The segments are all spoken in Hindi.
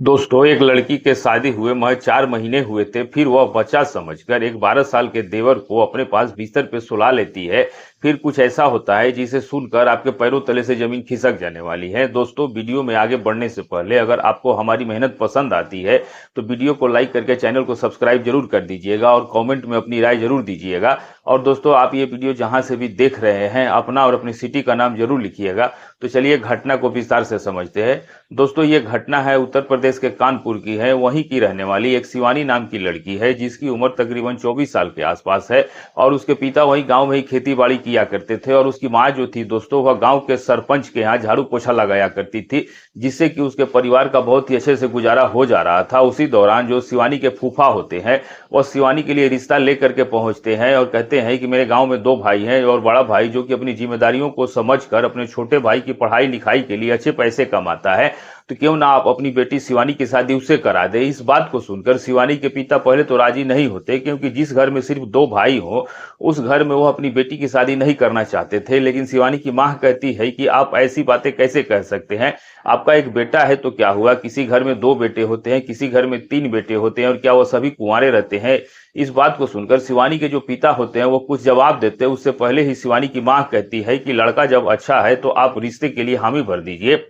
दोस्तों, एक लड़की के शादी हुए महज 4 महीने हुए थे, फिर वह बच्चा समझकर एक 12 साल के देवर को अपने पास बिस्तर पे सुला लेती है। फिर कुछ ऐसा होता है जिसे सुनकर आपके पैरों तले से जमीन खिसक जाने वाली है। दोस्तों, वीडियो में आगे बढ़ने से पहले अगर आपको हमारी मेहनत पसंद आती है तो वीडियो को लाइक करके चैनल को सब्सक्राइब जरूर कर दीजिएगा और कमेंट में अपनी राय जरूर दीजिएगा। और दोस्तों, आप ये वीडियो जहां से भी देख रहे हैं अपना और अपनी सिटी का नाम जरूर लिखिएगा। तो चलिए घटना को विस्तार से समझते हैं। दोस्तों, ये घटना है उत्तर प्रदेश के कानपुर की है। वहीं की रहने वाली एक शिवानी नाम की लड़की है जिसकी उम्र तकरीबन 24 साल के आसपास है। और उसके पिता वही गांव में ही खेती बाड़ी किया करते थे और उसकी माँ जो थी दोस्तों, वह गांव के सरपंच के यहाँ झाड़ू पोछा लगाया करती थी, जिससे कि उसके परिवार का बहुत ही अच्छे से गुजारा हो जा रहा था। उसी दौरान जो शिवानी के फूफा होते हैं वह शिवानी के लिए रिश्ता लेकर के पहुंचते हैं और कहते हैं कि मेरे गांव में दो भाई हैं और बड़ा भाई जो कि अपनी जिम्मेदारियों को समझकर अपने छोटे भाई की पढ़ाई लिखाई के लिए अच्छे पैसे कमाता है, तो क्यों ना आप अपनी बेटी शिवानी की शादी उससे करा दे। इस बात को सुनकर शिवानी के पिता पहले तो राजी नहीं होते, क्योंकि जिस घर में सिर्फ दो भाई हो उस घर में वो अपनी बेटी की शादी नहीं करना चाहते थे। लेकिन शिवानी की मां कहती है कि आप ऐसी बातें कैसे कह सकते हैं, आपका एक बेटा है तो क्या हुआ, किसी घर में दो बेटे होते हैं, किसी घर में तीन बेटे होते हैं, और क्या वो सभी कुंवारे रहते हैं। इस बात को सुनकर शिवानी के जो पिता होते हैं वो कुछ जवाब देते हैं उससे पहले ही शिवानी की मां कहती है कि लड़का जब अच्छा है तो आप रिश्ते के लिए हामी भर दीजिए।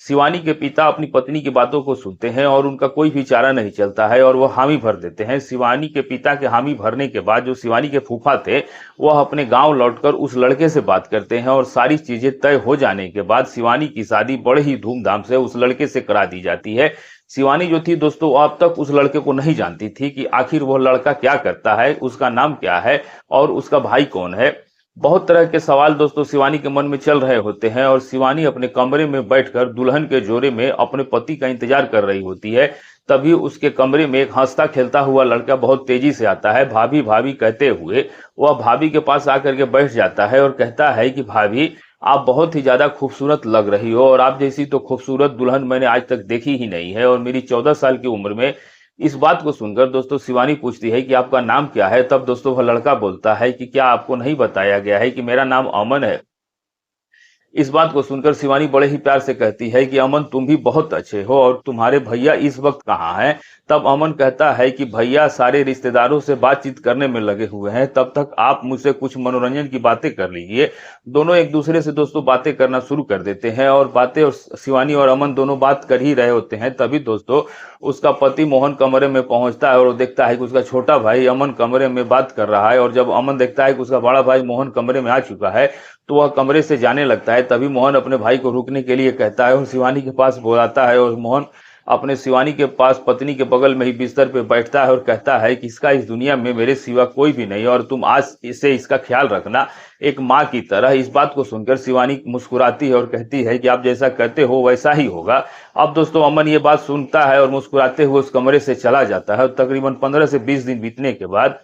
शिवानी के पिता अपनी पत्नी की बातों को सुनते हैं और उनका कोई भी चारा नहीं चलता है और वो हामी भर देते हैं। शिवानी के पिता के हामी भरने के बाद जो शिवानी के फूफा थे वह अपने गांव लौटकर उस लड़के से बात करते हैं और सारी चीजें तय हो जाने के बाद शिवानी की शादी बड़े ही धूमधाम से उस लड़के से करा दी जाती है। शिवानी जो थी दोस्तों, अब तक उस लड़के को नहीं जानती थी कि आखिर वह लड़का क्या करता है, उसका नाम क्या है और उसका भाई कौन है। बहुत तरह के सवाल दोस्तों शिवानी के मन में चल रहे होते हैं और शिवानी अपने कमरे में बैठकर दुल्हन के जोड़े में अपने पति का इंतजार कर रही होती है। तभी उसके कमरे में एक हंसता खेलता हुआ लड़का बहुत तेजी से आता है। भाभी भाभी कहते हुए वह भाभी के पास आकर के बैठ जाता है और कहता है कि भाभी, आप बहुत ही ज्यादा खूबसूरत लग रही हो और आप जैसी तो खूबसूरत दुल्हन मैंने आज तक देखी ही नहीं है, और मेरी 14 साल की उम्र में। इस बात को सुनकर दोस्तों शिवानी पूछती है कि आपका नाम क्या है। तब दोस्तों वह लड़का बोलता है कि क्या आपको नहीं बताया गया है कि मेरा नाम अमन है। इस बात को सुनकर शिवानी बड़े ही प्यार से कहती है कि अमन, तुम भी बहुत अच्छे हो और तुम्हारे भैया इस वक्त कहाँ हैं। तब अमन कहता है कि भैया सारे रिश्तेदारों से बातचीत करने में लगे हुए हैं, तब तक आप मुझसे कुछ मनोरंजन की बातें कर लीजिए। दोनों एक दूसरे से दोस्तों बातें करना शुरू कर देते हैं और बातें, और शिवानी और अमन दोनों बात कर ही रहे होते हैं। तभी दोस्तों उसका पति मोहन कमरे में पहुंचता है और वो देखता है कि उसका छोटा भाई अमन कमरे में बात कर रहा है। और जब अमन देखता है कि उसका बड़ा भाई मोहन कमरे में आ चुका है तो वह कमरे से जाने लगता है। तभी मोहन अपने भाई को रुकने के लिए कहता है और शिवानी के पास बुलाता है, और मोहन अपने शिवानी के पास पत्नी के बगल में ही बिस्तर पे बैठता है और कहता है कि इसका इस दुनिया में मेरे सिवा कोई भी नहीं और तुम आज इसे इसका ख्याल रखना एक माँ की तरह। इस बात को सुनकर शिवानी मुस्कुराती है और कहती है कि आप जैसा कहते हो वैसा ही होगा। अब दोस्तों अमन ये बात सुनता है और मुस्कुराते हुए उस कमरे से चला जाता है। और तकरीबन 15 से 20 दिन बीतने के बाद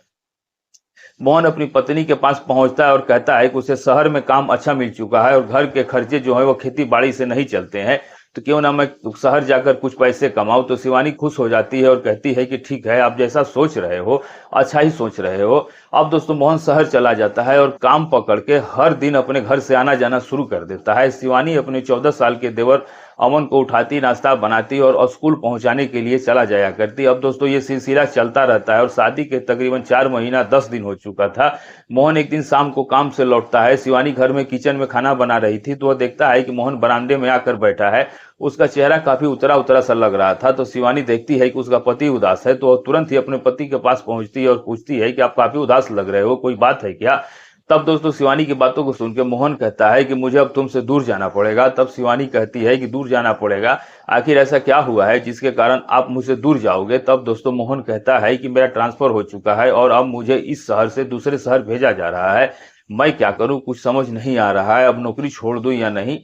मोहन अपनी पत्नी के पास पहुंचता है और कहता है कि उसे शहर में काम अच्छा मिल चुका है और घर के खर्चे जो है वो खेती बाड़ी से नहीं चलते हैं, तो क्यों ना मैं शहर जाकर कुछ पैसे कमाऊं। तो शिवानी खुश हो जाती है और कहती है कि ठीक है, आप जैसा सोच रहे हो अच्छा ही सोच रहे हो। अब दोस्तों मोहन शहर चला जाता है और काम पकड़ के हर दिन अपने घर से आना जाना शुरू कर देता है। शिवानी अपने 14 साल के देवर अमन को उठाती, नाश्ता बनाती और स्कूल पहुंचाने के लिए चला जाया करती। अब दोस्तों ये सिलसिला चलता रहता है और शादी के तकरीबन 4 महीना 10 दिन हो चुका था। मोहन एक दिन शाम को काम से लौटता है। शिवानी घर में किचन में खाना बना रही थी तो वह देखता है कि मोहन बरामदे में आकर बैठा है। उसका चेहरा काफी उतरा उतरा सा लग रहा था। तो शिवानी देखती है कि उसका पति उदास है, तो वह तुरंत ही अपने पति के पास पहुंचती है और पूछती है कि आप काफी उदास लग रहे हो, कोई बात है क्या। तब दोस्तों शिवानी की बातों को सुनकर मोहन कहता है कि मुझे अब तुमसे दूर जाना पड़ेगा। तब शिवानी कहती है कि दूर जाना पड़ेगा, आखिर ऐसा क्या हुआ है जिसके कारण आप मुझसे दूर जाओगे। तब दोस्तों मोहन कहता है कि मेरा ट्रांसफर हो चुका है और अब मुझे इस शहर से दूसरे शहर भेजा जा रहा है। मैं क्या करूं, कुछ समझ नहीं आ रहा है, अब नौकरी छोड़ दूं या नहीं।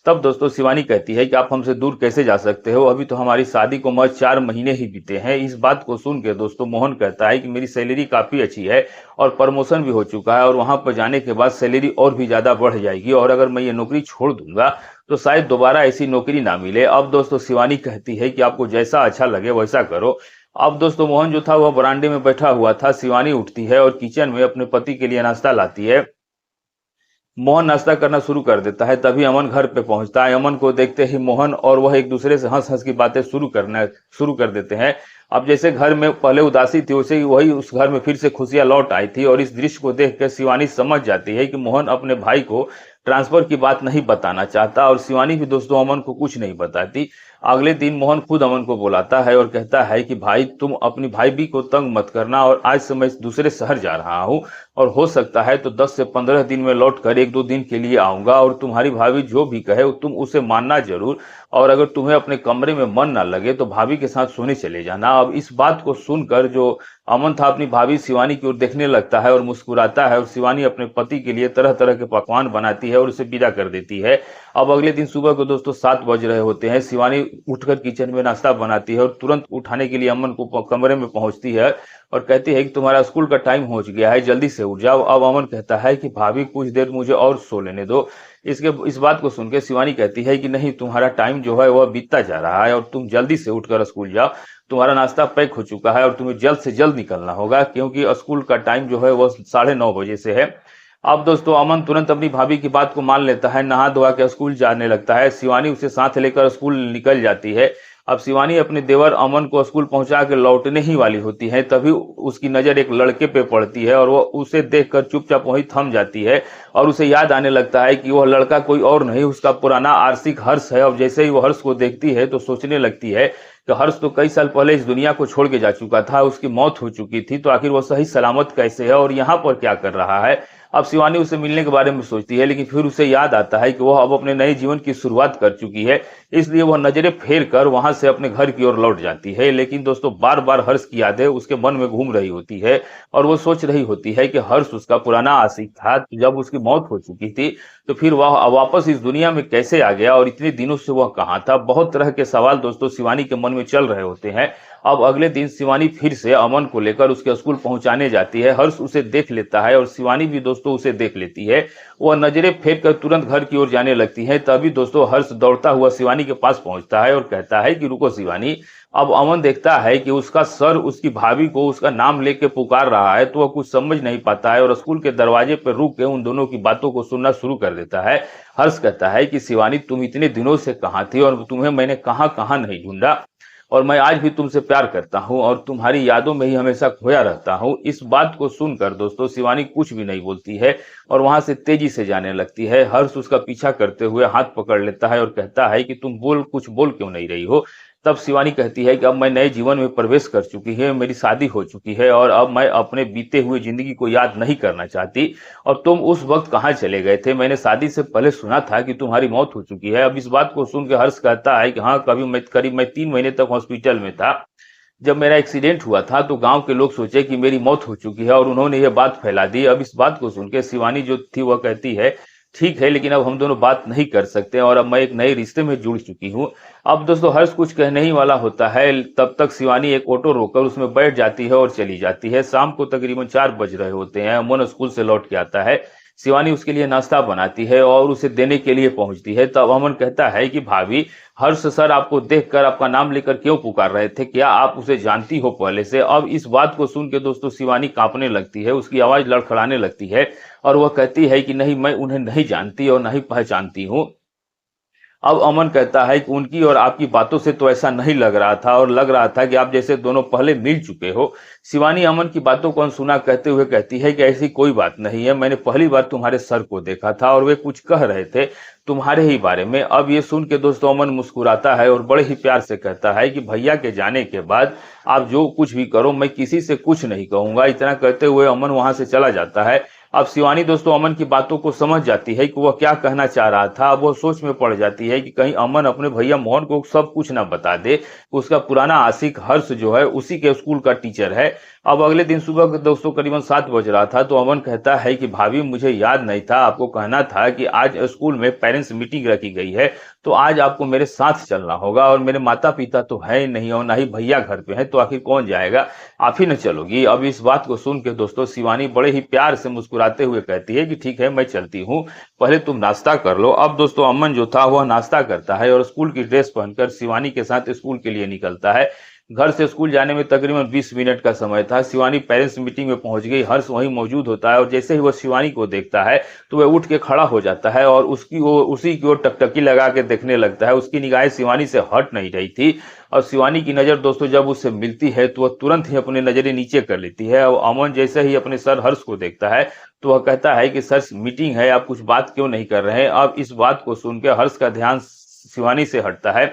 तब दोस्तों शिवानी कहती है कि आप हमसे दूर कैसे जा सकते हो, अभी तो हमारी शादी को महज 4 महीने ही बीते हैं। इस बात को सुन के दोस्तों मोहन कहता है कि मेरी सैलरी काफी अच्छी है और प्रमोशन भी हो चुका है और वहां पर जाने के बाद सैलरी और भी ज्यादा बढ़ जाएगी, और अगर मैं ये नौकरी छोड़ दूंगा तो शायद दोबारा ऐसी नौकरी ना मिले। अब दोस्तों शिवानी कहती है कि आपको जैसा अच्छा लगे वैसा करो। अब दोस्तों मोहन जो था वह बरामदे में बैठा हुआ था। शिवानी उठती है और किचन में अपने पति के लिए नाश्ता लाती है। मोहन नाश्ता करना शुरू कर देता है, तभी अमन घर पे पहुंचता है। अमन को देखते ही मोहन और वह एक दूसरे से हंस हंस की बातें शुरू कर देते हैं। अब जैसे घर में पहले उदासी थी, वैसे ही वही उस घर में फिर से खुशियां लौट आई थी। और इस दृश्य को देखकर शिवानी समझ जाती है कि मोहन अपने भाई को ट्रांसफर की बात नहीं बताना चाहता, और शिवानी भी दोस्तों अमन को कुछ नहीं बताती। अगले दिन मोहन खुद अमन को बुलाता है और कहता है कि भाई, तुम अपनी भाई भी को तंग मत करना, और आज से मैं दूसरे शहर जा रहा हूँ, और हो सकता है तो 10 से 15 दिन में लौट कर 1-2 दिन के लिए आऊंगा, और तुम्हारी भाभी जो भी कहे तुम उसे मानना जरूर, और अगर तुम्हें अपने कमरे में मन ना लगे तो भाभी के साथ सोने चले जाना। अब इस बात को सुनकर जो अमन था अपनी भाभी शिवानी की ओर देखने लगता है और मुस्कुराता है, और शिवानी अपने पति के लिए तरह तरह के पकवान बनाती है और उसे विदा कर देती है। अब अगले दिन सुबह को दोस्तों 7 बज रहे होते हैं। शिवानी उठकर किचन में नाश्ता बनाती है और तुरंत उठाने के लिए अमन को कमरे में पहुंचती है और कहती है कि तुम्हारा स्कूल का टाइम हो गया है, जल्दी से उठ जाओ। अब अमन कहता है कि भाभी कुछ देर मुझे और सो लेने दो। इस बात को सुनकर शिवानी कहती है कि नहीं, तुम्हारा टाइम जो है वह बीतता जा रहा है और तुम जल्दी से उठकर स्कूल जाओ। तुम्हारा नाश्ता पैक हो चुका है और तुम्हें जल्द से जल्द निकलना होगा, क्योंकि स्कूल का टाइम जो है वह 9:30 बजे से है। अब दोस्तों अमन तुरंत अपनी भाभी की बात को मान लेता है, नहा धोआ के स्कूल जाने लगता है। शिवानी उसे साथ लेकर स्कूल निकल जाती है। अब शिवानी अपने देवर अमन को स्कूल पहुंचा के लौटने ही वाली होती है, तभी उसकी नजर एक लड़के पे पड़ती है और वह उसे देखकर चुपचाप वहीं थम जाती है, और उसे याद आने लगता है कि वह लड़का कोई और नहीं, उसका पुराना आशिक हर्ष है। और जैसे ही वह हर्ष को देखती है तो सोचने लगती है कि हर्ष तो कई साल पहले इस दुनिया को छोड़ के जा चुका था, उसकी मौत हो चुकी थी, तो आखिर वह सही सलामत कैसे है और यहाँ पर क्या कर रहा है। अब शिवानी उसे मिलने के बारे में सोचती है, लेकिन फिर उसे याद आता है कि वह अब अपने नए जीवन की शुरुआत कर चुकी है, इसलिए वह नजरें फेर कर वहां से अपने घर की ओर लौट जाती है। लेकिन दोस्तों बार बार हर्ष की यादें उसके मन में घूम रही होती है, और वो सोच रही होती है कि हर्ष उसका पुराना आशिक था। जब उसकी मौत हो चुकी थी तो फिर वह वापस इस दुनिया में कैसे आ गया, और इतने दिनों से वह कहाँ था। बहुत तरह के सवाल दोस्तों शिवानी के मन में चल रहे होते हैं। अब अगले दिन शिवानी फिर से अमन को लेकर उसके स्कूल पहुंचाने जाती है। हर्ष उसे देख लेता है और शिवानी भी दोस्तों उसे देख लेती है। वह नजरें फेर कर तुरंत घर की ओर जाने लगती है। तभी दोस्तों हर्ष दौड़ता हुआ शिवानी के पास पहुंचता है और कहता है कि रुको शिवानी। अब अमन देखता है कि उसका सर उसकी भाभी को उसका नाम लेके पुकार रहा है, तो वह कुछ समझ नहीं पाता है और स्कूल के दरवाजे पर रुक के उन दोनों की बातों को सुनना शुरू कर देता है। हर्ष कहता है कि शिवानी, तुम इतने दिनों से कहाँ थी और तुम्हें मैंने कहाँ कहाँ नहीं ढूंढा, और मैं आज भी तुमसे प्यार करता हूं और तुम्हारी यादों में ही हमेशा खोया रहता हूं। इस बात को सुनकर दोस्तों शिवानी कुछ भी नहीं बोलती है और वहां से तेजी से जाने लगती है। हर्ष उसका पीछा करते हुए हाथ पकड़ लेता है और कहता है कि तुम कुछ बोल क्यों नहीं रही हो। तब शिवानी कहती है कि अब मैं नए जीवन में प्रवेश कर चुकी है, मेरी शादी हो चुकी है, और अब मैं अपने बीते हुए जिंदगी को याद नहीं करना चाहती। और तुम उस वक्त कहाँ चले गए थे? मैंने शादी से पहले सुना था कि तुम्हारी मौत हो चुकी है। अब इस बात को सुन के हर्ष कहता है कि हाँ, करीब मैं 3 महीने तक हॉस्पिटल में था। जब मेरा एक्सीडेंट हुआ था तो गांव के लोग सोचे कि मेरी मौत हो चुकी है और उन्होंने यह बात फैला दी। अब इस बात को सुन के शिवानी जो थी वह कहती है, ठीक है, लेकिन अब हम दोनों बात नहीं कर सकते और अब मैं एक नए रिश्ते में जुड़ चुकी हूँ। अब दोस्तों हर्ष कुछ कहने ही वाला होता है, तब तक शिवानी एक ऑटो रोककर उसमें बैठ जाती है और चली जाती है। शाम को तकरीबन 4 बज रहे होते हैं। अमन स्कूल से लौट के आता है। शिवानी उसके लिए नाश्ता बनाती है और उसे देने के लिए पहुंचती है। तब अमन कहता है कि भाभी, हर्ष सर आपको देखकर आपका नाम लेकर क्यों पुकार रहे थे? क्या आप उसे जानती हो पहले से? अब इस बात को सुन के दोस्तों शिवानी कांपने लगती है, उसकी आवाज लड़खड़ाने लगती है और वह कहती है कि नहीं, मैं उन्हें नहीं जानती और नहीं पहचानती हूँ। अब अमन कहता है कि उनकी और आपकी बातों से तो ऐसा नहीं लग रहा था, और लग रहा था कि आप जैसे दोनों पहले मिल चुके हो। शिवानी अमन की बातों को अनसुना कहते हुए कहती है कि ऐसी कोई बात नहीं है, मैंने पहली बार तुम्हारे सर को देखा था और वे कुछ कह रहे थे तुम्हारे ही बारे में। अब ये सुन के दोस्तों अमन मुस्कुराता है और बड़े ही प्यार से कहता है कि भैया के जाने के बाद आप जो कुछ भी करो, मैं किसी से कुछ नहीं कहूंगा। इतना कहते हुए अमन वहां से चला जाता है। अब शिवानी दोस्तों अमन की बातों को समझ जाती है कि वह क्या कहना चाह रहा था। अब वह सोच में पड़ जाती है कि कहीं अमन अपने भैया मोहन को सब कुछ ना बता दे। उसका पुराना आशिक हर्ष जो है उसी के स्कूल का टीचर है। अब अगले दिन सुबह दोस्तों करीबन 7 बज रहा था, तो अमन कहता है कि भाभी, मुझे याद नहीं था, आपको कहना था कि आज स्कूल में पेरेंट्स मीटिंग रखी गई है, तो आज आपको मेरे साथ चलना होगा, और मेरे माता पिता तो है नहीं और ना ही भैया घर पे हैं, तो आखिर कौन जाएगा? आप ही न चलोगी? अब इस बात को सुन के दोस्तों शिवानी बड़े ही प्यार से मुस्कुराते हुए कहती है कि ठीक है, मैं चलती हूँ, पहले तुम नाश्ता कर लो। अब दोस्तों अमन जो था वह नाश्ता करता है और स्कूल की ड्रेस पहनकर शिवानी के साथ स्कूल के लिए निकलता है। घर से स्कूल जाने में तकरीबन 20 मिनट का समय था। शिवानी पेरेंट्स मीटिंग में पहुंच गई। हर्ष वहीं मौजूद होता है और जैसे ही वह शिवानी को देखता है तो वह उठ के खड़ा हो जाता है और उसी की ओर टकटकी लगा के देखने लगता है। उसकी निगाहें शिवानी से हट नहीं रही थी और शिवानी की नजर दोस्तों जब उससे मिलती है तो वह तुरंत ही अपनी नजरें नीचे कर लेती है। और अमन जैसे ही अपने सर हर्ष को देखता है तो वह कहता है कि सर मीटिंग है, आप कुछ बात क्यों नहीं कर रहे हैं। अब इस बात को सुनकर हर्ष का ध्यान शिवानी से हटता है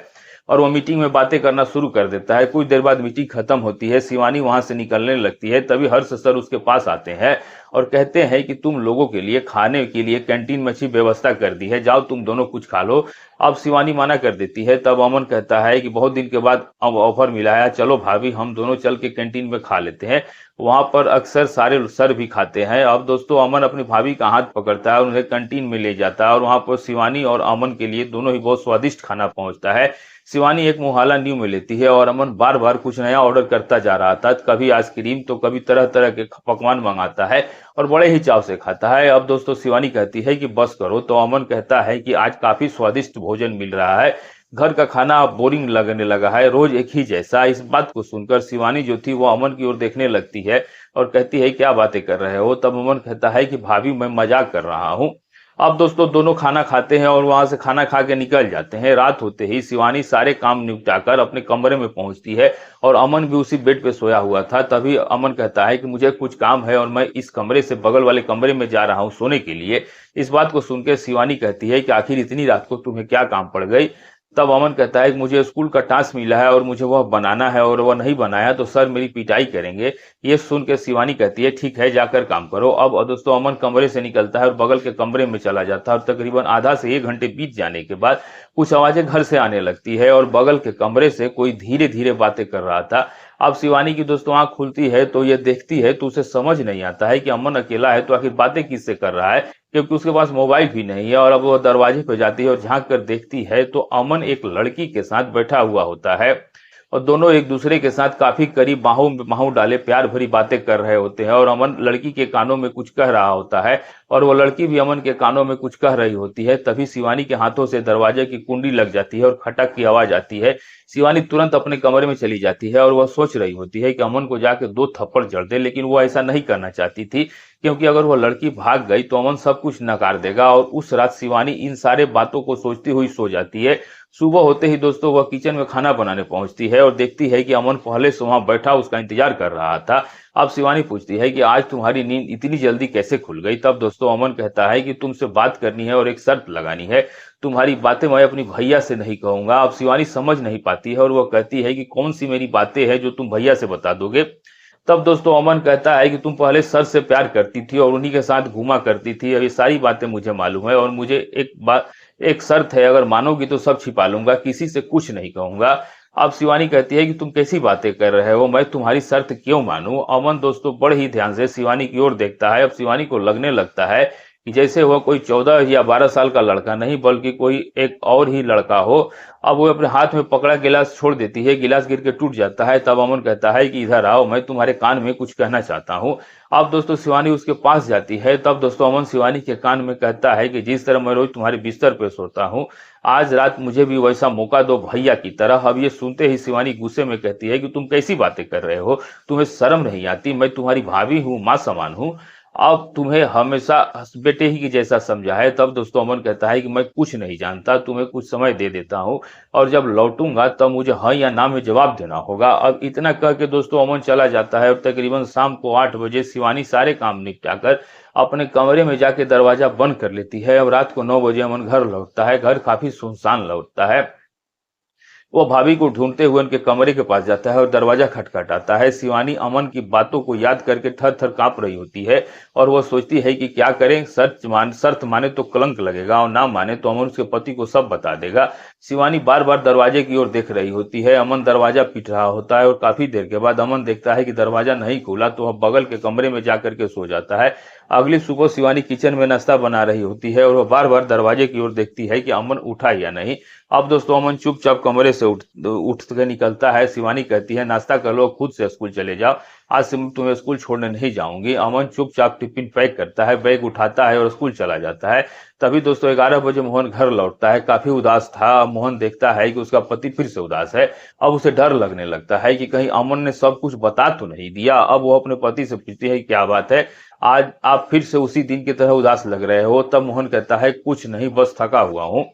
और वो मीटिंग में बातें करना शुरू कर देता है। कुछ देर बाद मीटिंग खत्म होती है, शिवानी वहां से निकलने लगती है। तभी हर्ष सर उसके पास आते हैं और कहते हैं कि तुम लोगों के लिए खाने के लिए कैंटीन में अच्छी व्यवस्था कर दी है, जाओ तुम दोनों कुछ खा लो। अब शिवानी मना कर देती है। तब अमन कहता है कि बहुत दिन के बाद अब ऑफर मिला है, चलो भाभी हम दोनों चल के कैंटीन में खा लेते हैं। वहां पर अक्सर सारे सर भी खाते हैं। अब दोस्तों अमन अपनी भाभी का हाथ पकड़ता है और उन्हें कैंटीन में ले जाता है और वहां पर शिवानी और अमन के लिए दोनों ही बहुत स्वादिष्ट खाना पहुंचता है। शिवानी एक मुहाला न्यू में लेती है और अमन बार बार कुछ नया ऑर्डर करता जा रहा था। कभी आइसक्रीम तो कभी तरह तरह के पकवान मंगाता है और बड़े ही चाव से खाता है। अब दोस्तों शिवानी कहती है कि बस करो, तो अमन कहता है कि आज काफी स्वादिष्ट भोजन मिल रहा है, घर का खाना अब बोरिंग लगने लगा है, रोज एक ही जैसा। इस बात को सुनकर शिवानी जो थी वो अमन की ओर देखने लगती है और कहती है क्या बातें कर रहे हो। तब अमन कहता है कि भाभी मैं मजाक कर रहा हूँ। अब दोस्तों दोनों खाना खाते हैं और वहां से खाना खा के निकल जाते हैं। रात होते ही शिवानी सारे काम निपटाकर अपने कमरे में पहुंचती है और अमन भी उसी बेड पे सोया हुआ था। तभी अमन कहता है कि मुझे कुछ काम है और मैं इस कमरे से बगल वाले कमरे में जा रहा हूं सोने के लिए। इस बात को सुनकर शिवानी कहती है कि आखिर इतनी रात को तुम्हें क्या काम पड़ गई। तब अमन कहता है कि मुझे स्कूल का टास्क मिला है और मुझे वह बनाना है और वह नहीं बनाया तो सर मेरी पिटाई करेंगे। ये सुन के शिवानी कहती है ठीक है जाकर काम करो। अब दोस्तों अमन कमरे से निकलता है और बगल के कमरे में चला जाता है और तकरीबन आधा से 1 घंटे बीत जाने के बाद कुछ आवाजें घर से आने लगती है और बगल के कमरे से कोई धीरे धीरे बातें कर रहा था। अब शिवानी की दोस्तों आंख खुलती है तो ये देखती है तो उसे समझ नहीं आता है कि अमन अकेला है तो आखिर बातें किससे कर रहा है, क्योंकि उसके पास मोबाइल भी नहीं है। और अब वो दरवाजे पर जाती है और झांक कर देखती है तो अमन एक लड़की के साथ बैठा हुआ होता है और दोनों एक दूसरे के साथ काफी करीब बाहों में बाहों डाले प्यार भरी बातें कर रहे होते हैं और अमन लड़की के कानों में कुछ कह रहा होता है और वो लड़की भी अमन के कानों में कुछ कह रही होती है। तभी शिवानी के हाथों से दरवाजे की कुंडी लग जाती है और खटक की आवाज आती है। शिवानी तुरंत अपने कमरे में चली जाती है और वह सोच रही होती है कि अमन को जाकर 2 थप्पड़ जड़ दे, लेकिन वो ऐसा नहीं करना चाहती थी क्योंकि अगर वह लड़की भाग गई तो अमन सब कुछ नकार देगा। और उस रात शिवानी इन सारे बातों को सोचती हुई सो जाती है। सुबह होते ही दोस्तों वह किचन में खाना बनाने पहुंचती है और देखती है कि अमन पहले से वहां बैठा उसका इंतजार कर रहा था। अब शिवानी पूछती है कि आज तुम्हारी नींद इतनी जल्दी कैसे खुल गई। तब दोस्तों अमन कहता है कि तुमसे बात करनी है और एक शर्त लगानी है, तुम्हारी बातें मैं अपनी भैया से नहीं कहूंगा। अब शिवानी समझ नहीं पाती है और वह कहती है कि कौन सी मेरी बातें हैं जो तुम भैया से बता दोगे। तब दोस्तों अमन कहता है कि तुम पहले सर से प्यार करती थी और उन्हीं के साथ घूमा करती थी, और ये सारी बातें मुझे मालूम है और मुझे एक शर्त है, अगर मानोगी तो सब छिपा लूंगा, किसी से कुछ नहीं कहूंगा। अब शिवानी कहती है कि तुम कैसी बातें कर रहे हो, मैं तुम्हारी शर्त क्यों मानूं। अमन दोस्तों बड़े ही ध्यान से शिवानी की ओर देखता है। अब शिवानी को लगने लगता है कि जैसे वह कोई 14 या 12 साल का लड़का नहीं बल्कि कोई एक और ही लड़का हो। अब वो अपने हाथ में पकड़ा गिलास छोड़ देती है, गिलास गिर के टूट जाता है। तब अमन कहता है कि इधर आओ, मैं तुम्हारे कान में कुछ कहना चाहता हूँ। अब दोस्तों शिवानी उसके पास जाती है। तब दोस्तों अमन शिवानी के कान में कहता है कि जिस तरह मैं रोज तुम्हारे बिस्तर पे सोता हूँ, आज रात मुझे भी वैसा मौका दो भैया की तरह। अब ये सुनते ही शिवानी गुस्से में कहती है कि तुम कैसी बातें कर रहे हो, तुम्हें शर्म नहीं आती, मैं तुम्हारी भाभी हूँ, माँ समान हूँ, अब तुम्हें हमेशा बेटे ही की जैसा समझा है। तब दोस्तों अमन कहता है कि मैं कुछ नहीं जानता, तुम्हें कुछ समय दे देता हूं और जब लौटूंगा तब मुझे हाँ या ना में जवाब देना होगा। अब इतना कह के दोस्तों अमन चला जाता है और तकरीबन शाम को 8 बजे शिवानी सारे काम निपटाकर अपने कमरे में जाके दरवाजा बंद कर लेती है। अब रात को 9 बजे अमन घर लौटता है। घर काफी सुनसान लौटता है। वो भाभी को ढूंढते हुए उनके कमरे के पास जाता है और दरवाजा खटखटाता है। शिवानी अमन की बातों को याद करके थर थर कांप रही होती है और वो सोचती है कि क्या करें, शर्त माने तो कलंक लगेगा और ना माने तो अमन उसके पति को सब बता देगा। शिवानी बार बार दरवाजे की ओर देख रही होती है। अमन दरवाजा पीट रहा होता है और काफी देर के बाद अमन देखता है कि दरवाजा नहीं खुला तो वह बगल के कमरे में जाकर के सो जाता है। अगली सुबह शिवानी किचन में नाश्ता बना रही होती है और वह बार बार दरवाजे की ओर देखती है कि अमन उठा या नहीं। अब दोस्तों अमन चुपचाप कमरे से उठ के निकलता है। शिवानी कहती है नाश्ता कर लो, खुद से स्कूल चले जाओ। आज से मैं तुम्हें स्कूल छोड़ने नहीं जाऊंगी। अमन चुपचाप टिफिन पैक करता है, बैग उठाता है और स्कूल चला जाता है। तभी दोस्तों 11 बजे मोहन घर लौटता है। काफी उदास था। अब मोहन देखता है कि उसका पति फिर से उदास है। अब उसे डर लगने लगता है कि कहीं अमन ने सब कुछ बता तो नहीं दिया। अब वो अपने पति से पूछती है क्या बात है, आज आप फिर से उसी दिन की तरह उदास लग रहे हो। तब मोहन कहता है कुछ नहीं, बस थका हुआ हूँ।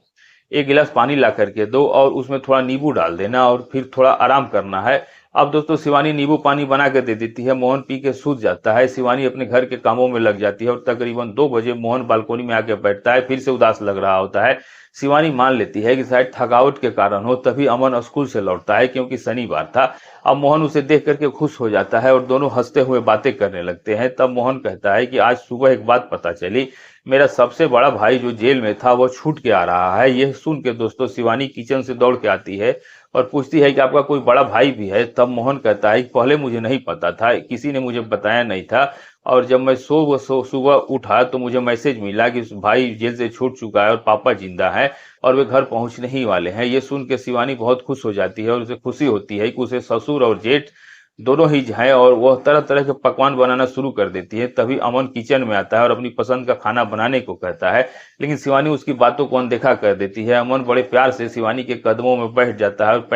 एक गिलास पानी ला करके दो और उसमें थोड़ा नींबू डाल देना और फिर थोड़ा आराम करना है। अब दोस्तों शिवानी नींबू पानी बना के दे देती है। मोहन पी के सूत जाता है। शिवानी अपने घर के कामों में लग जाती है और तकरीबन 2 बजे मोहन बालकोनी में आके बैठता है। फिर से उदास लग रहा होता है। शिवानी मान लेती है कि शायद थकावट के कारण हो। तभी अमन स्कूल से लौटता है क्योंकि शनिवार था। अब मोहन उसे देख करके खुश हो जाता है और दोनों हंसते हुए बातें करने लगते हैं। तब मोहन कहता है कि आज सुबह एक बात पता चली, मेरा सबसे बड़ा भाई जो जेल में था वो छूट के आ रहा है। यह सुन के दोस्तों शिवानी किचन से दौड़ के आती है और पूछती है कि आपका कोई बड़ा भाई भी है। तब मोहन कहता है कि पहले मुझे नहीं पता था, किसी ने मुझे बताया नहीं था, और जब मैं सुबह उठा तो मुझे मैसेज मिला कि भाई जेल से छूट चुका है और पापा जिंदा है और वे घर पहुंचने ही वाले हैं। ये सुन के शिवानी बहुत खुश हो जाती है और उसे खुशी होती है कि उसे ससुर और जेठ दोनों ही हैं और वह तरह तरह के पकवान बनाना शुरू कर देती है। तभी अमन किचन में आता है और अपनी पसंद का खाना बनाने को कहता है, लेकिन शिवानी उसकी बातों को अनदेखा कर देती है। अमन बड़े प्यार से शिवानी के कदमों में बैठ जाता है और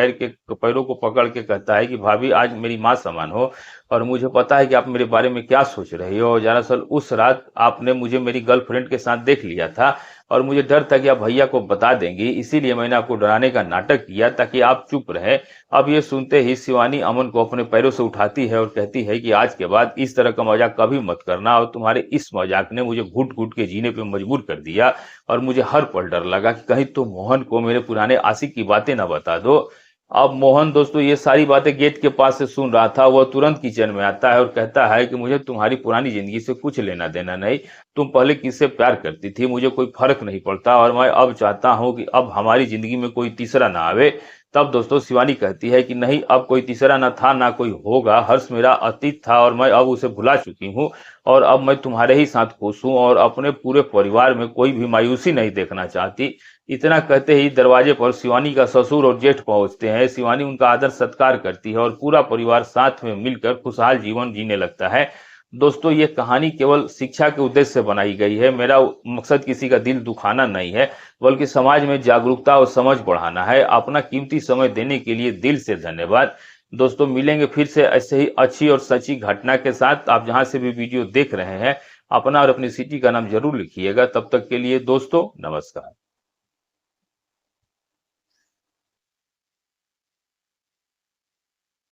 पैरों को पकड़ के कहता है कि भाभी आज मेरी माँ समान हो और मुझे पता है कि आप मेरे बारे में क्या सोच रही हो। दरअसल उस रात आपने मुझे मेरी गर्लफ्रेंड के साथ देख लिया था और मुझे डर था कि आप भैया को बता देंगी, इसीलिए मैंने आपको डराने का नाटक किया ताकि आप चुप रहे। अब ये सुनते ही शिवानी अमन को अपने पैरों से उठाती है और कहती है कि आज के बाद इस तरह का मजाक कभी मत करना, और तुम्हारे इस मजाक ने मुझे घुट घुट के जीने पे मजबूर कर दिया और मुझे हर पल डर लगा कि कहीं तुम मोहन को मेरे पुराने आशिक की बातें ना बता दो। अब मोहन दोस्तों ये सारी बातें गेट के पास से सुन रहा था। वह तुरंत किचन में आता है और कहता है कि मुझे तुम्हारी पुरानी जिंदगी से कुछ लेना देना नहीं। तुम पहले किससे प्यार करती थी मुझे कोई फर्क नहीं पड़ता और मैं अब चाहता हूं कि अब हमारी जिंदगी में कोई तीसरा ना आवे। तब दोस्तों शिवानी कहती है कि नहीं, अब कोई तीसरा ना था ना कोई होगा। हर्ष मेरा अतीत था और मैं अब उसे भुला चुकी हूँ और अब मैं तुम्हारे ही साथ खुश हूँ और अपने पूरे परिवार में कोई भी मायूसी नहीं देखना चाहती। इतना कहते ही दरवाजे पर शिवानी का ससुर और जेठ पहुंचते हैं। शिवानी उनका आदर सत्कार करती है और पूरा परिवार साथ में मिलकर खुशहाल जीवन जीने लगता है। दोस्तों ये कहानी केवल शिक्षा के उद्देश्य से बनाई गई है। मेरा मकसद किसी का दिल दुखाना नहीं है, बल्कि समाज में जागरूकता और समझ बढ़ाना है। अपना कीमती समय देने के लिए दिल से धन्यवाद। दोस्तों मिलेंगे फिर से ऐसे ही अच्छी और सच्ची घटना के साथ। आप जहां से भी वीडियो देख रहे हैं अपना और अपनी सिटी का नाम जरूर लिखिएगा। तब तक के लिए दोस्तों नमस्कार।